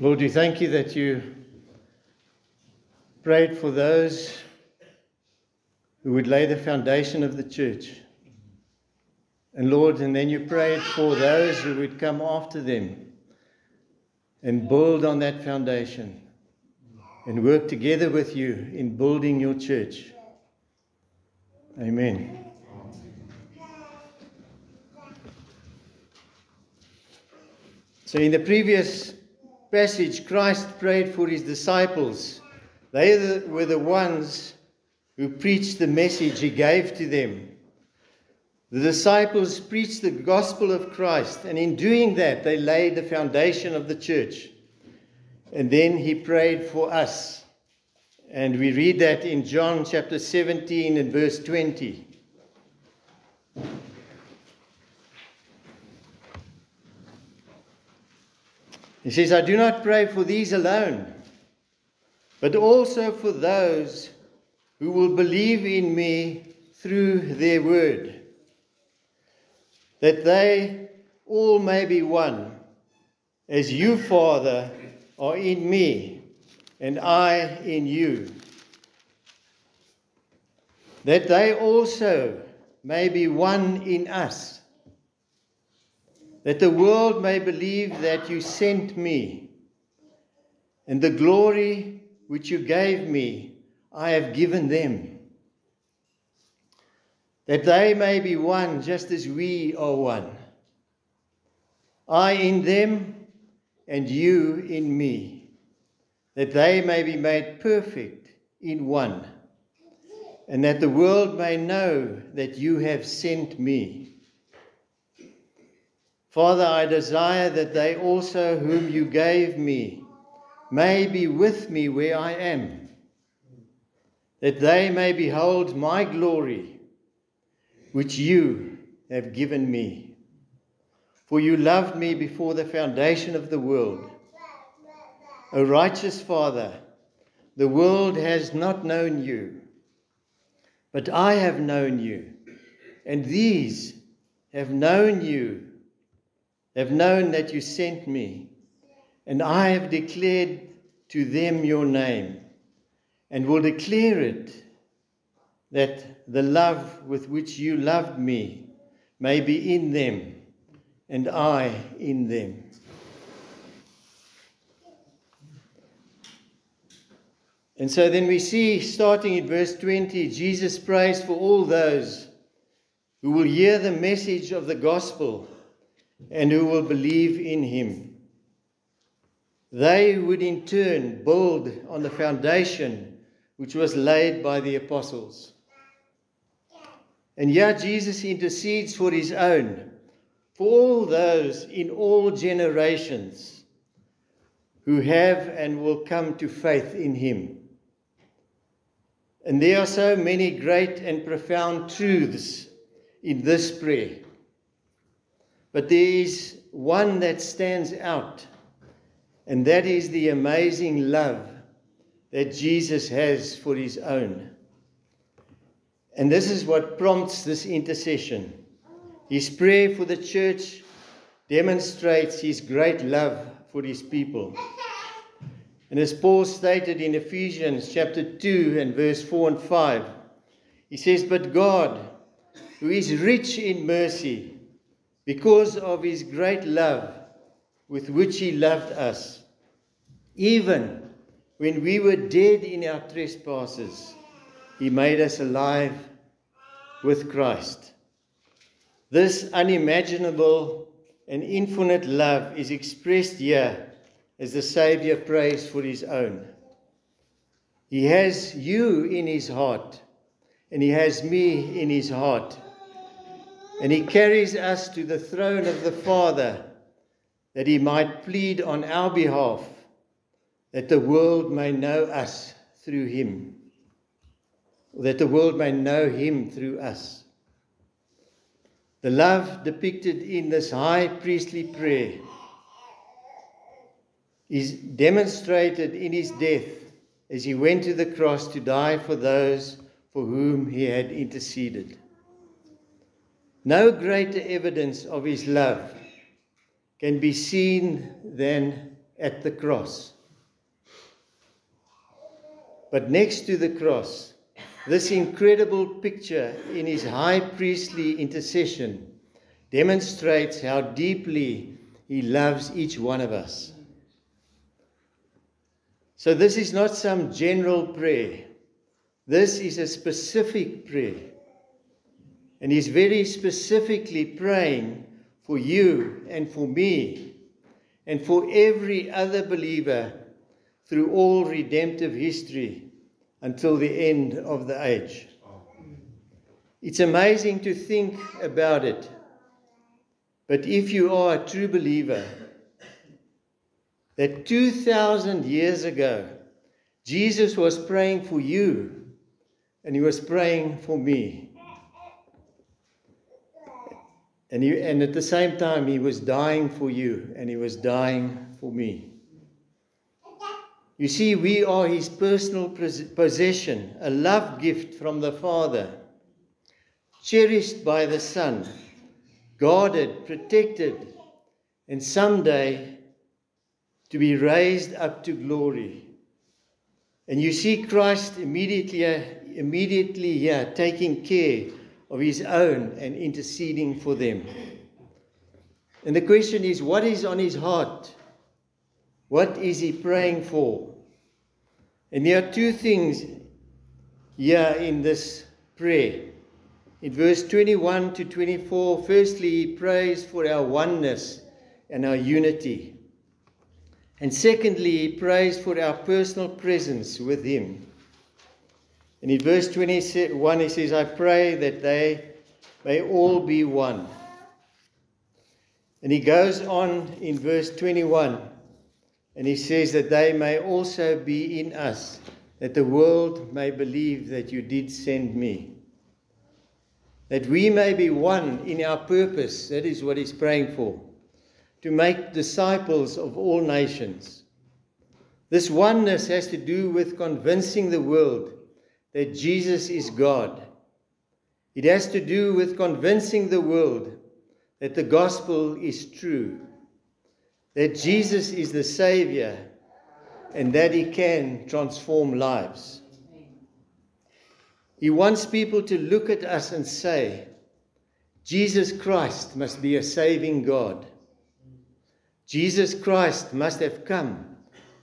Lord, we thank you that you prayed for those who would lay the foundation of the church. And Lord, and then you prayed for those who would come after them and build on that foundation and work together with you in building your church. Amen. So in the previous passage, Christ prayed for his disciples. They were the ones who preached the message he gave to them. The disciples preached the gospel of Christ, and in doing that, they laid the foundation of the church. And then he prayed for us. And we read that in John chapter 17 and verse 20. He says, I do not pray for these alone, but also for those who will believe in me through their word, that they all may be one, as you, Father, are in me, and I in you, that they also may be one in us, that the world may believe that you sent me, and the glory which you gave me, I have given them, that they may be one just as we are one, I in them and you in me, that they may be made perfect in one, and that the world may know that you have sent me. Father, I desire that they also whom you gave me may be with me where I am, that they may behold my glory, which you have given me. For you loved me before the foundation of the world. O righteous Father, the world has not known you, but I have known you, and these have known you, have known that you sent me, and I have declared to them your name, and will declare it, that the love with which you loved me may be in them, and I in them. And so then we see, starting in verse 20, Jesus prays for all those who will hear the message of the gospel and who will believe in him. They would in turn build on the foundation which was laid by the apostles. And here Jesus intercedes for his own, for all those in all generations who have and will come to faith in him. And there are so many great and profound truths in this prayer. But there is one that stands out, and that is the amazing love that Jesus has for his own. And this is what prompts this intercession. His prayer for the church demonstrates his great love for his people. And as Paul stated in Ephesians chapter 2 and verse 4 and 5, he says, But God, who is rich in mercy, because of his great love with which he loved us, even when we were dead in our trespasses, he made us alive with Christ. This unimaginable and infinite love is expressed here as the Saviour prays for his own. He has you in his heart, and he has me in his heart. And he carries us to the throne of the Father, that he might plead on our behalf, that the world may know us through him, or that the world may know him through us. The love depicted in this high priestly prayer is demonstrated in his death as he went to the cross to die for those for whom he had interceded. No greater evidence of his love can be seen than at the cross. But next to the cross, this incredible picture in his high priestly intercession demonstrates how deeply he loves each one of us. So this is not some general prayer. This is a specific prayer. And he's very specifically praying for you and for me and for every other believer through all redemptive history until the end of the age. It's amazing to think about it. But if you are a true believer, that 2,000 years ago, Jesus was praying for you and he was praying for me. And at the same time, he was dying for you and he was dying for me. You see, we are his personal possession, a love gift from the Father, cherished by the Son, guarded, protected, and someday to be raised up to glory. And you see Christ immediately here taking care of his own and interceding for them. And the question is, what is on his heart? What is he praying for? And there are two things here in this prayer. In verse 21 to 24, firstly, he prays for our oneness and our unity. And secondly, he prays for our personal presence with him. And in verse 21, he says, I pray that they may all be one. And he goes on in verse 21, and he says that they may also be in us, that the world may believe that you did send me. That we may be one in our purpose, that is what he's praying for, to make disciples of all nations. This oneness has to do with convincing the world that Jesus is God. It has to do with convincing the world that the gospel is true, that Jesus is the Savior, and that he can transform lives. He wants people to look at us and say, Jesus Christ must be a saving God. Jesus Christ must have come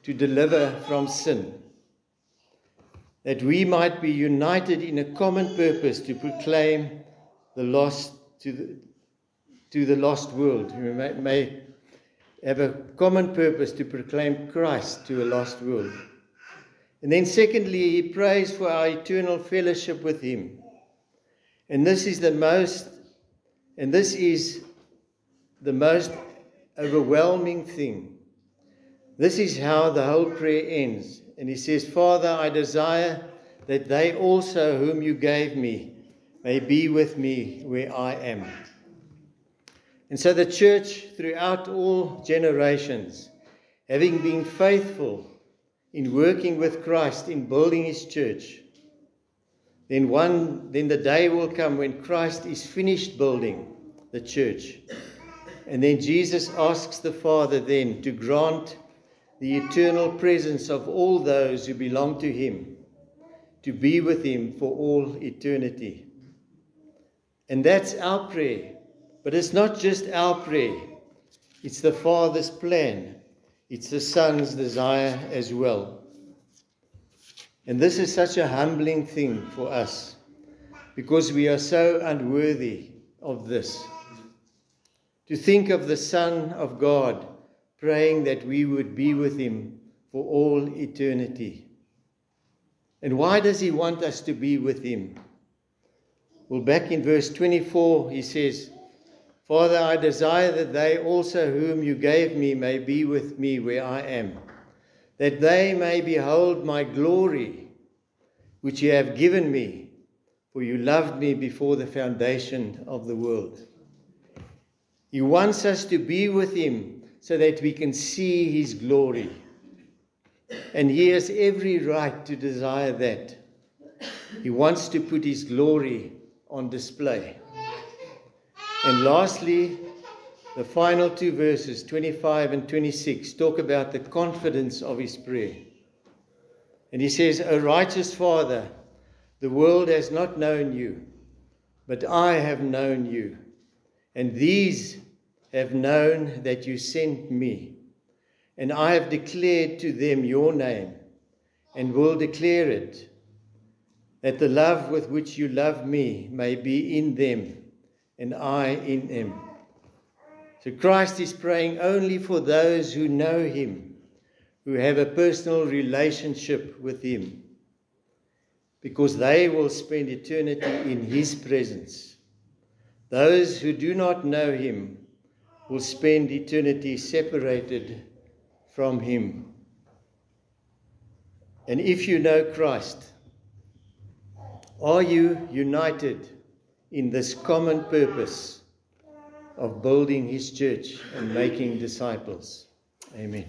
to deliver from sin. That we might be united in a common purpose to proclaim the lost to the lost world. We may have a common purpose to proclaim Christ to a lost world. And then secondly, he prays for our eternal fellowship with him. And this is the most overwhelming thing. This is how the whole prayer ends. And he says, Father, I desire that they also whom you gave me may be with me where I am. And so the church throughout all generations, having been faithful in working with Christ, in building his church, then the day will come when Christ is finished building the church. And then Jesus asks the Father then to grant the eternal presence of all those who belong to him, to be with him for all eternity. And that's our prayer. But it's not just our prayer. It's the Father's plan. It's the Son's desire as well. And this is such a humbling thing for us, because we are so unworthy of this. To think of the Son of God praying that we would be with him for all eternity. And why does he want us to be with him? Well, back in verse 24, he says, Father, I desire that they also whom you gave me may be with me where I am, that they may behold my glory, which you have given me, for you loved me before the foundation of the world. He wants us to be with him so that we can see his glory. And he has every right to desire that. He wants to put his glory on display. And lastly, The final two verses, 25 and 26, talk about the confidence of his prayer. And he says, O righteous Father, the world has not known you, but I have known you. And these have known that you sent me. And I have declared to them your name, and will declare it, that the love with which you love me may be in them, and I in them. So Christ is praying only for those who know him, who have a personal relationship with him, because they will spend eternity in his presence. Those who do not know him will spend eternity separated from him. And if you know Christ, are you united in this common purpose of building his church and making disciples? Amen.